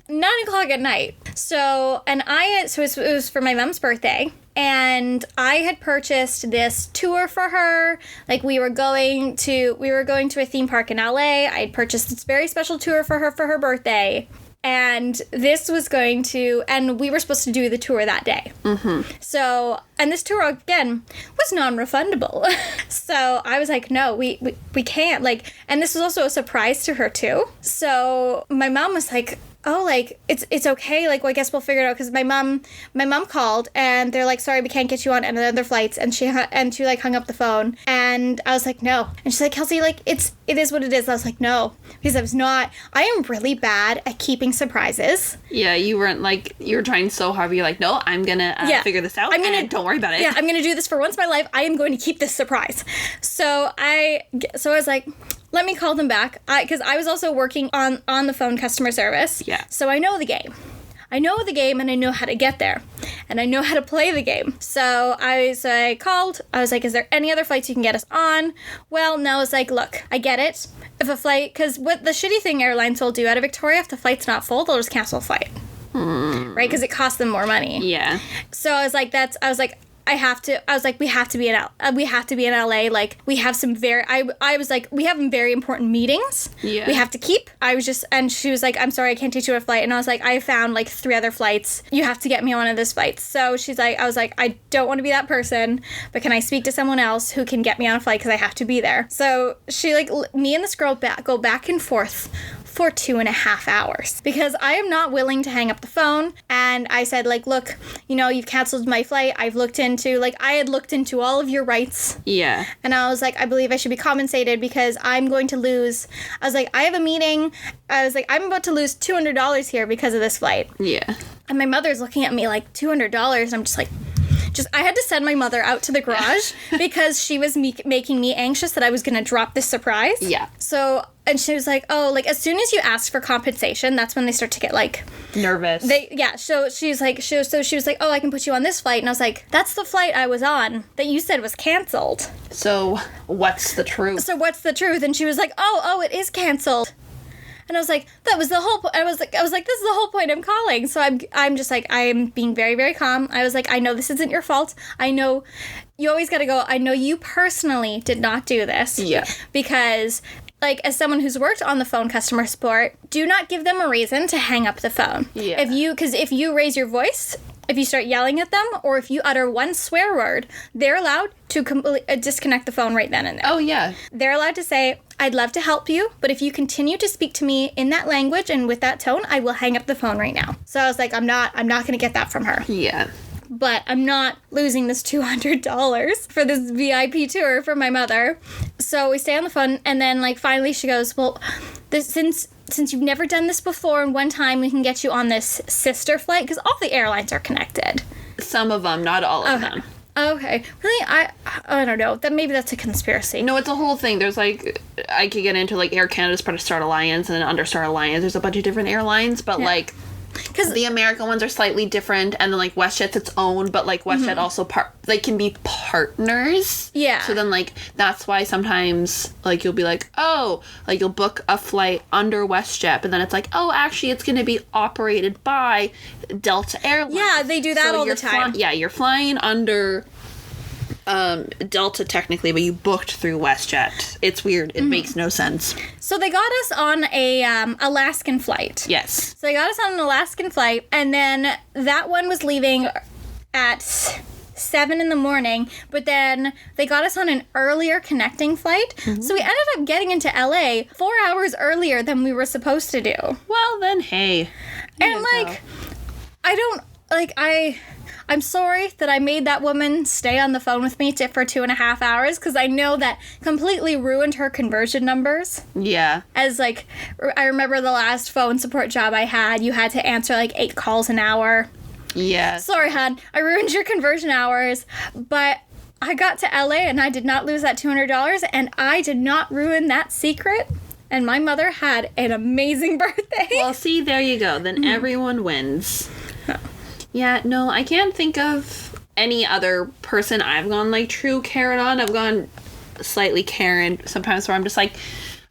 Speaker 1: 9 o'clock at night. So it was for my mom's birthday. And I had purchased this tour for her. Like, we were going to a theme park in LA. I had purchased this very special tour for her birthday. And this was and we were supposed to do the tour that day. Mm-hmm. So, and this tour, again, was non-refundable. So I was like, no, we can't. Like, and this was also a surprise to her, too. So my mom was like, oh, like, it's okay, like, well, I guess we'll figure it out, because my mom called, and they're like, sorry, we can't get you on any other flights, and she like, hung up the phone, and I was like, no, and she's like, Kelsey, like, it is what it is. I was like, no, because I am really bad at keeping surprises.
Speaker 2: Yeah, you were trying so hard, but you're like, no, I'm gonna figure this out, and don't worry about it.
Speaker 1: Yeah, I'm gonna do this for once in my life. I am going to keep this surprise. So I was like, let me call them back, because I was also working on the phone customer service.
Speaker 2: Yeah.
Speaker 1: So I know the game. And I know how to get there. And I know how to play the game. So I called. I was like, is there any other flights you can get us on? Well, no. I was like, look, I get it. If a flight, because what the shitty thing airlines will do out of Victoria, if the flight's not full, they'll just cancel a flight. Right? Because it costs them more money.
Speaker 2: Yeah.
Speaker 1: So I was like, we have to be in LA. Like, we have some I was like, we have very important meetings.
Speaker 2: Yeah.
Speaker 1: We have to keep. And she was like, I'm sorry, I can't take you on a flight. And I was like, I found like 3 other flights. You have to get me on one of those flights. So I was like, I don't want to be that person, but can I speak to someone else who can get me on a flight, because I have to be there. So she, like, me and this girl go back and forth for 2.5 hours, because I am not willing to hang up the phone. And I said, like, look, you've canceled my flight. I had looked into all of your rights.
Speaker 2: Yeah.
Speaker 1: And I was like, I believe I should be compensated, because I'm going to lose. I was like, I have a meeting. I was like, I'm about to lose $200 here because of this flight.
Speaker 2: Yeah.
Speaker 1: And my mother's looking at me like, $200? And I'm just like, I had to send my mother out to the garage because she was making me anxious that I was going to drop this surprise.
Speaker 2: Yeah.
Speaker 1: So, and she was like, oh, like, as soon as you ask for compensation, that's when they start to get, like,
Speaker 2: nervous.
Speaker 1: So she was like, oh, I can put you on this flight. And I was like, that's the flight I was on that you said was canceled.
Speaker 2: So what's the truth?
Speaker 1: And she was like, oh, it is canceled. And I was like, that was the whole point. I was like, this is the whole point I'm calling. So I'm just like, I'm being very, very calm. I was like, I know this isn't your fault. I know you always got to go, I know you personally did not do this.
Speaker 2: Yeah.
Speaker 1: Because like, as someone who's worked on the phone customer support, do not give them a reason to hang up the phone.
Speaker 2: Yeah.
Speaker 1: Because if you raise your voice, if you start yelling at them, or if you utter one swear word, they're allowed to disconnect the phone right then and there.
Speaker 2: Oh, yeah.
Speaker 1: They're allowed to say, I'd love to help you, but if you continue to speak to me in that language and with that tone, I will hang up the phone right now. So I was like, I'm not going to get that from her.
Speaker 2: Yeah.
Speaker 1: But I'm not losing this $200 for this VIP tour for my mother. So we stay on the phone, and then, like, finally she goes, well, since you've never done this before, and one time we can get you on this sister flight, because all the airlines are connected.
Speaker 2: Some of them, not all of them.
Speaker 1: Okay. Really? I don't know. Maybe that's a conspiracy.
Speaker 2: No, it's a whole thing. There's, like, I could get into, like, Air Canada's part of Star Alliance, and then under Star Alliance there's a bunch of different airlines, but, like... Because the American ones are slightly different, and then, like, WestJet's its own, but, like, WestJet also, they can be partners.
Speaker 1: Yeah.
Speaker 2: So then, like, that's why sometimes, like, you'll be like, oh, like, you'll book a flight under WestJet, but then it's like, oh, actually, it's going to be operated by Delta Airlines.
Speaker 1: Yeah, they do that all the time.
Speaker 2: You're flying under... Delta technically, but you booked through WestJet. It's weird. It makes no sense.
Speaker 1: So they got us on a Alaskan flight.
Speaker 2: Yes.
Speaker 1: So they got us on an Alaskan flight, and then that one was leaving at 7 in the morning, but then they got us on an earlier connecting flight. Mm-hmm. So we ended up getting into LA 4 hours earlier than we were supposed to do.
Speaker 2: Well, then, hey.
Speaker 1: And, like, I'm sorry that I made that woman stay on the phone with me for 2.5 hours, because I know that completely ruined her conversion numbers.
Speaker 2: Yeah.
Speaker 1: As, like, I remember the last phone support job I had, you had to answer, like, 8 calls an hour.
Speaker 2: Yeah.
Speaker 1: Sorry, hon. I ruined your conversion hours, but I got to LA and I did not lose that $200, and I did not ruin that secret. And my mother had an amazing birthday.
Speaker 2: Well, see, there you go. Then everyone wins. Yeah, no, I can't think of any other person I've gone, like, true Karen on. I've gone slightly Karen sometimes, where I'm just like,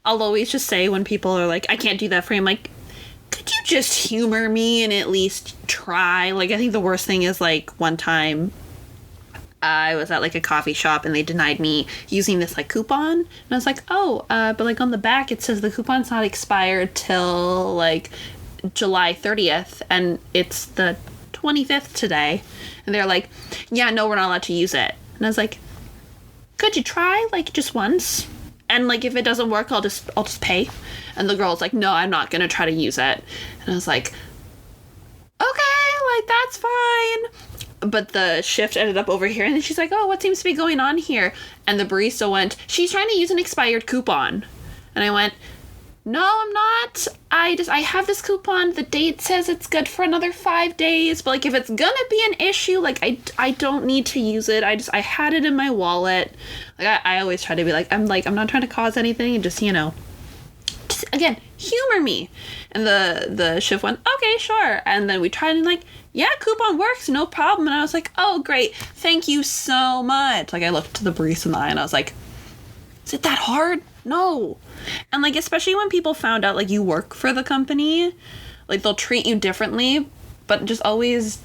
Speaker 2: I'll always just say when people are like, I can't do that for you, I'm like, could you just humor me and at least try? Like, I think the worst thing is, like, one time I was at, like, a coffee shop and they denied me using this, like, coupon. And I was like, oh, but, like, on the back it says the coupon's not expired till, like, July 30th, and it's the 25th today. And they're like, yeah, no, we're not allowed to use it. And I was like, could you try, like, just once? And, like, if it doesn't work, I'll just pay. And the girl's like, no, I'm not gonna try to use it. And I was like, okay, like, that's fine. But the shift ended up over here, and then she's like, oh, what seems to be going on here? And the barista went, she's trying to use an expired coupon. And I went, no, I'm not. I have this coupon. The date says it's good for another 5 days. But, like, if it's gonna be an issue, like, I don't need to use it. I had it in my wallet. Like, I always try to be like, I'm not trying to cause anything. And just, you know, just, again, humor me. And the shift went, okay, sure. And then we tried and, like, yeah, coupon works, no problem. And I was like, oh, great. Thank you so much. Like, I looked to the barista in the eye and I was like, is it that hard? No. And, like, especially when people found out, like, you work for the company, like, they'll treat you differently, but just always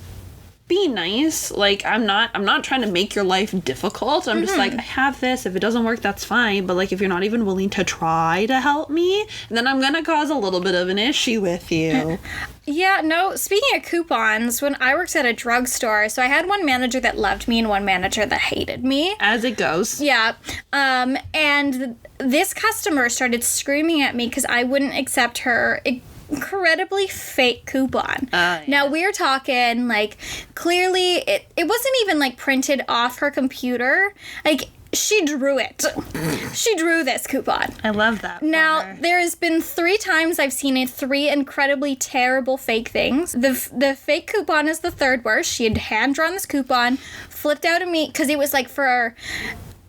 Speaker 2: be nice. Like, I'm not trying to make your life difficult. I'm just like, I have this. If it doesn't work, that's fine. But, like, if you're not even willing to try to help me, then I'm gonna cause a little bit of an issue with you.
Speaker 1: Yeah, no, speaking of coupons, when I worked at a drugstore, so I had one manager that loved me and one manager that hated me.
Speaker 2: As it goes.
Speaker 1: Yeah. And this customer started screaming at me because I wouldn't accept her incredibly fake coupon.
Speaker 2: Yeah.
Speaker 1: Now, we're talking, like, clearly, it wasn't even, like, printed off her computer. Like, she drew it. She drew this coupon.
Speaker 2: I love that.
Speaker 1: Now, there has been 3 times I've seen it, 3 incredibly terrible fake things. The fake coupon is the third worst. She had hand-drawn this coupon, flipped out at me, because it was, like, for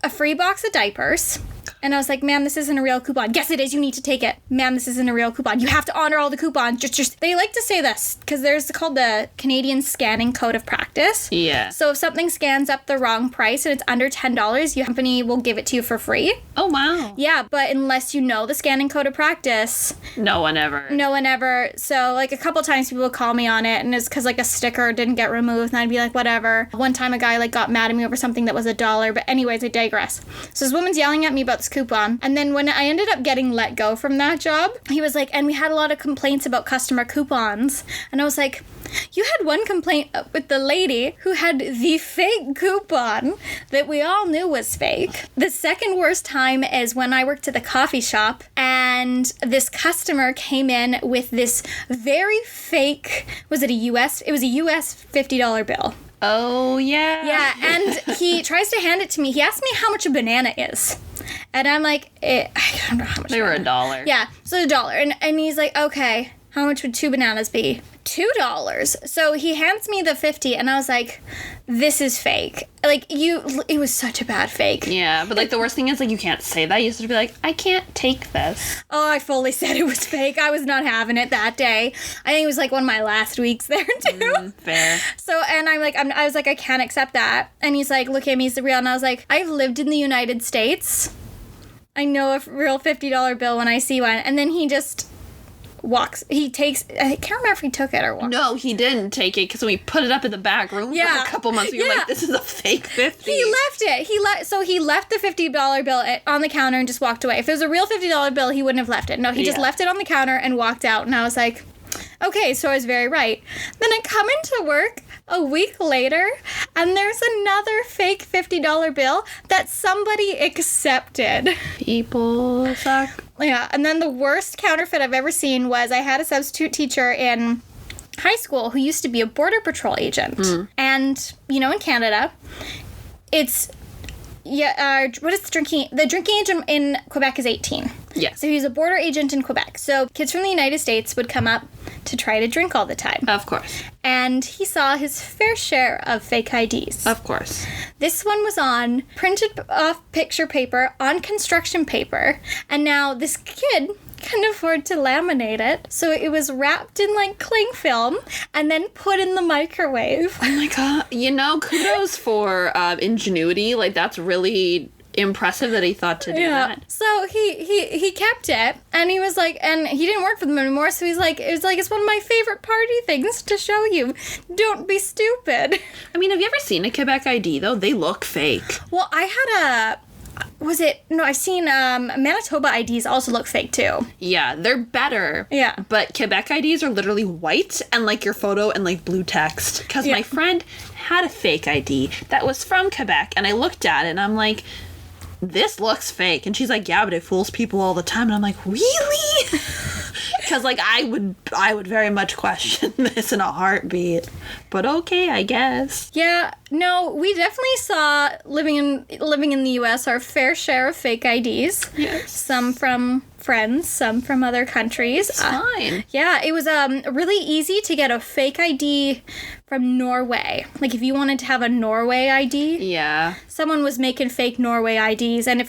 Speaker 1: a free box of diapers. And I was like, ma'am, this isn't a real coupon. Yes, it is. You need to take it. Ma'am, this isn't a real coupon. You have to honor all the coupons. Just they like to say this because there's called the Canadian Scanning Code of Practice.
Speaker 2: Yeah.
Speaker 1: So if something scans up the wrong price and it's under $10, your company will give it to you for free.
Speaker 2: Oh, wow.
Speaker 1: Yeah, but unless you know the Scanning Code of Practice.
Speaker 2: No one ever. So, like, a couple times people would call me on it, and it's because, like, a sticker didn't get removed, and I'd be like, whatever. One time a guy, like, got mad at me over something that was $1, but anyways, I digress. So this woman's yelling at me about this
Speaker 1: coupon. And then when I ended up getting let go from that job, he was like, and we had a lot of complaints about customer coupons. And I was like, you had one complaint with the lady who had the fake coupon that we all knew was fake. The second worst time is when I worked at the coffee shop and this customer came in with this very fake, it was a US $50 bill.
Speaker 2: Oh, yeah.
Speaker 1: Yeah, and he tries to hand it to me. He asked me how much a banana is. And I'm like, I don't know how much.
Speaker 2: They were $1.
Speaker 1: Yeah, so $1. And he's like, okay, how much would 2 bananas be? $2. So he hands me the 50 and I was like, this is fake. Like, it was such a bad fake.
Speaker 2: Yeah, but like the worst thing is like you can't say that. You used to be like, I can't take this.
Speaker 1: Oh, I fully said it was fake. I was not having it that day. I think it was like one of my last weeks there too.
Speaker 2: Fair.
Speaker 1: So, and I was like, I can't accept that. And he's like, look at me, he's the real. And I was like, I've lived in the United States. I know a real $50 bill when I see one. And then he just I can't remember if he took it or what.
Speaker 2: No, he didn't take it because we put it up in the back room for a couple months. We were like, this is a fake 50.
Speaker 1: He left it. So he left the $50 bill on the counter and just walked away. If it was a real $50 bill, he wouldn't have left it. No, he just left it on the counter and walked out. And I was like, okay, so I was very right. Then I come into work a week later, and there's another fake $50 bill that somebody accepted.
Speaker 2: People suck.
Speaker 1: Yeah, and then the worst counterfeit I've ever seen was I had a substitute teacher in high school who used to be a border patrol agent. And, in Canada, it's... Yeah, what is the drinking age in Quebec is 18.
Speaker 2: Yes.
Speaker 1: So he's a border agent in Quebec. So kids from the United States would come up to try to drink all the time.
Speaker 2: Of course.
Speaker 1: And he saw his fair share of fake IDs.
Speaker 2: Of course.
Speaker 1: This one was on printed off picture paper on construction paper. And now this kid couldn't afford to laminate it, so it was wrapped in like cling film and then put in the microwave.
Speaker 2: Oh my god. Kudos for ingenuity. Like, that's really impressive that he thought to do that.
Speaker 1: So he kept it, and he was like, and he didn't work for them anymore, so he's like, it's one of my favorite party things to show you. Don't be stupid.
Speaker 2: I mean, have you ever seen a Quebec ID though? They look fake.
Speaker 1: Well, I've seen Manitoba IDs also look fake too.
Speaker 2: Yeah, they're better.
Speaker 1: Yeah.
Speaker 2: But Quebec IDs are literally white and like your photo and like blue text. Because my friend had a fake ID that was from Quebec, and I looked at it and I'm like, this looks fake. And she's like, yeah, but it fools people all the time. And I'm like, really? Because like I would very much question this in a heartbeat. But okay, I guess.
Speaker 1: Yeah, no, we definitely saw living in the US our fair share of fake IDs.
Speaker 2: Yes.
Speaker 1: Some from friends, some from other countries.
Speaker 2: It's fine.
Speaker 1: Yeah, it was really easy to get a fake ID from Norway. Like if you wanted to have a Norway ID.
Speaker 2: Yeah.
Speaker 1: Someone was making fake Norway IDs, and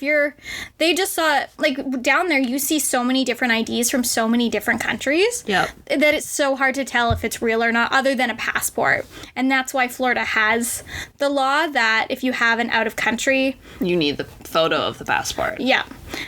Speaker 1: they just saw, like, down there you see so many different IDs from so many different countries.
Speaker 2: Yep.
Speaker 1: That it's so hard to tell if it's real or not, other than a passport. And that's why Florida has the law that if you have an out of country,
Speaker 2: you need the photo of the passport.
Speaker 1: Yeah.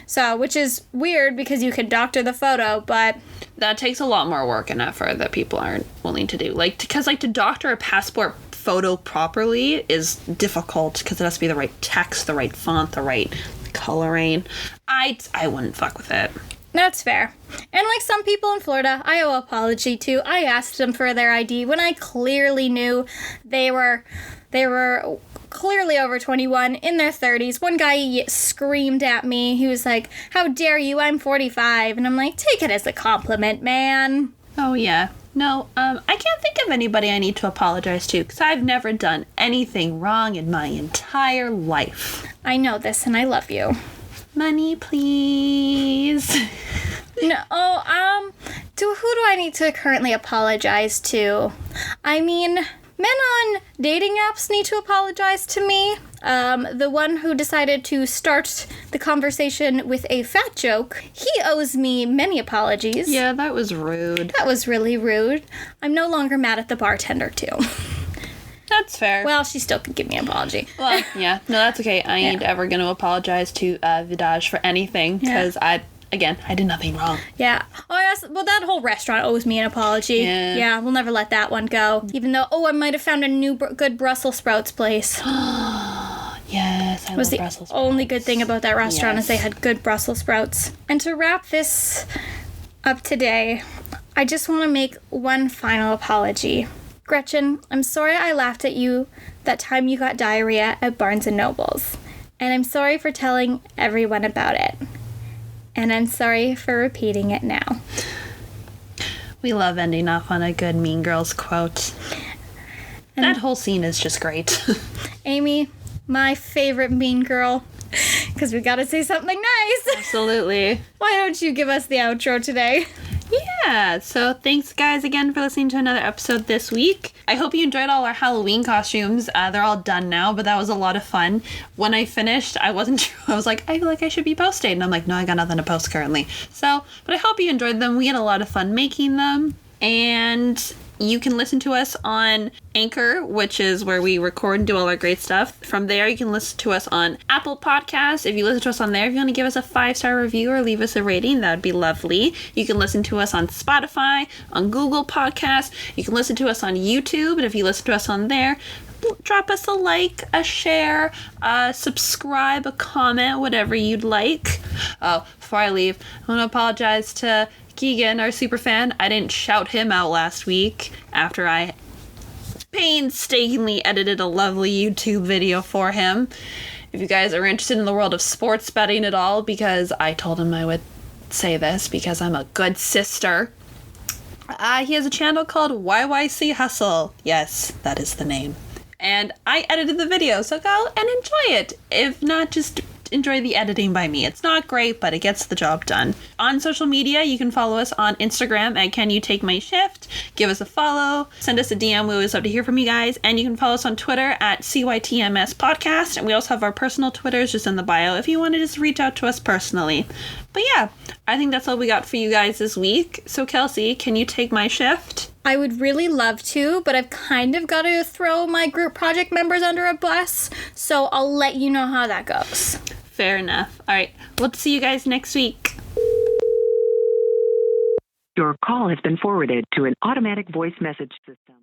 Speaker 1: So, which is weird because you could doctor the photo, but
Speaker 2: that takes a lot more work and effort that people aren't willing to do. Like, because to doctor a passport photo properly is difficult because it has to be the right text, the right font, the right coloring. I wouldn't fuck with it.
Speaker 1: That's fair. And like some people in Florida, I owe an apology to. I asked them for their ID when I clearly knew they were clearly over 21, in their 30s. One guy screamed at me. He was like, how dare you? I'm 45. And I'm like, take it as a compliment, man.
Speaker 2: Oh, yeah. No, I can't think of anybody I need to apologize to because I've never done anything wrong in my entire life.
Speaker 1: I know this and I love you.
Speaker 2: Money, please.
Speaker 1: No, who do I need to currently apologize to? I mean, men on dating apps need to apologize to me. The one who decided to start the conversation with a fat joke, he owes me many apologies.
Speaker 2: Yeah, that was rude.
Speaker 1: That was really rude. I'm no longer mad at the bartender, too.
Speaker 2: That's fair.
Speaker 1: Well, she still could give me an apology.
Speaker 2: Well, yeah. No, that's okay. I ain't ever going to apologize to Vidaj for anything because I did nothing wrong. Yeah.
Speaker 1: Oh, yes. Well, that whole restaurant owes me an apology. Yeah, we'll never let that one go. Even though, I might have found a new good Brussels sprouts place.
Speaker 2: Yes, I
Speaker 1: was
Speaker 2: love
Speaker 1: the
Speaker 2: Brussels sprouts.
Speaker 1: only good thing about that restaurant
Speaker 2: Yes.
Speaker 1: is they had good Brussels sprouts. And to wrap this up today, I just want to make one final apology. Gretchen, I'm sorry I laughed at you that time you got diarrhea at Barnes & Noble's. And I'm sorry for telling everyone about it. And I'm sorry for repeating it now.
Speaker 2: We love ending off on a good Mean Girls quote.
Speaker 1: And
Speaker 2: that whole scene is just great.
Speaker 1: Amy, my favorite mean girl, because we got to say something nice.
Speaker 2: Absolutely.
Speaker 1: Why don't you give us the outro today?
Speaker 2: Yeah, so thanks guys again for listening to another episode this week. I hope you enjoyed all our Halloween costumes. They're all done now, but that was a lot of fun. When I finished, I wasn't sure. I was like, I feel like I should be posting. And I'm like, no, I got nothing to post currently. So, but I hope you enjoyed them. We had a lot of fun making them. And you can listen to us on Anchor, which is where we record and do all our great stuff. From there, you can listen to us on Apple Podcasts. If you listen to us on there, if you want to give us a 5-star review or leave us a rating, that would be lovely. You can listen to us on Spotify, on Google Podcasts. You can listen to us on YouTube. And if you listen to us on there, drop us a like, a share, subscribe, a comment, whatever you'd like. Oh, before I leave, I want to apologize to Keegan, our super fan. I didn't shout him out last week after I painstakingly edited a lovely YouTube video for him. If you guys are interested in the world of sports betting at all, because I told him I would say this because I'm a good sister, he has a channel called YYC Hustle. Yes, that is the name. And I edited the video, so go and enjoy it. If not, just enjoy the editing by me. It's not great, but it gets the job done. On social media, you can follow us on Instagram at Can You Take My Shift. Give us a follow. Send us a DM. We always love to hear from you guys. And you can follow us on Twitter at CYTMS Podcast. And we also have our personal Twitters just in the bio if you want to just reach out to us personally. But yeah, I think that's all we got for you guys this week. So Kelsey, can you take my shift?
Speaker 1: I would really love to, but I've kind of got to throw my group project members under a bus, so I'll let you know how that goes.
Speaker 2: Fair enough. All right, we'll see you guys next week.
Speaker 3: Your call has been forwarded to an automatic voice message system.